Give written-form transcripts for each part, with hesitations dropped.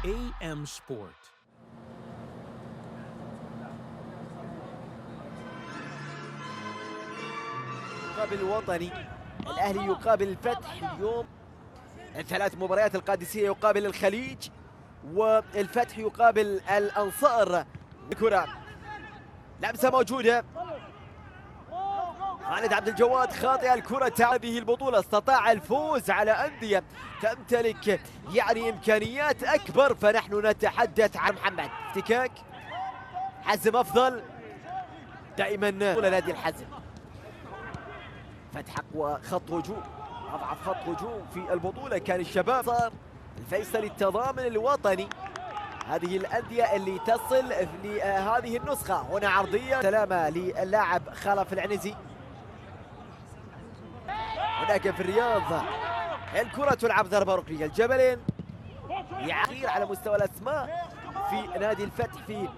AM Sport. يقابل الوطني، الأهلي يقابل الفتح اليوم. الثلاث مباريات، القادسية يقابل الخليج والفتح يقابل الأنصار. الكرة لمسة موجودة، خالد عبد الجواد خاطئ الكرة. هذه البطولة استطاع الفوز على أندية تمتلك إمكانيات أكبر، فنحن نتحدث عن محمد افتكاك حزم أفضل دائما نادي الحزم. فتح أقوى خط هجوم، أضعف خط هجوم في البطولة كان الشباب. صار الفيصلي التضامن الوطني، هذه الأندية اللي تصل لهذه النسخة. هنا عرضية سلامة للاعب خلف العنزي. هناك في الرياض الكرة تلعب ضربة ركنية. الجبلين يعير على مستوى الأسماء في نادي الفتح في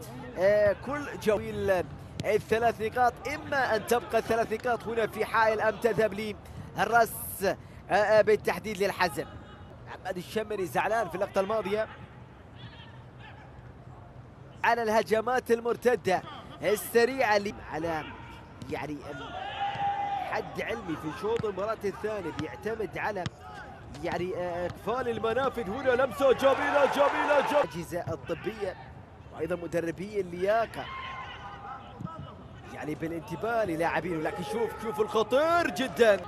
كل جويل الثلاث نقاط، إما أن تبقى الثلاث نقاط هنا في حائل أم تذهب للرأس بالتحديد للحزم. محمد الشمري زعلان في اللقطة الماضية على الهجمات المرتدة السريعة اللي على حد علمي في شوط المباراة الثاني بيعتمد على اقفال المنافذ. هنا لمسة جميلة جميلة جميلة. الأجهزة الطبية وأيضا مدربي اللياقة بالانتباه للاعبين، لكن شوف الخطير جدا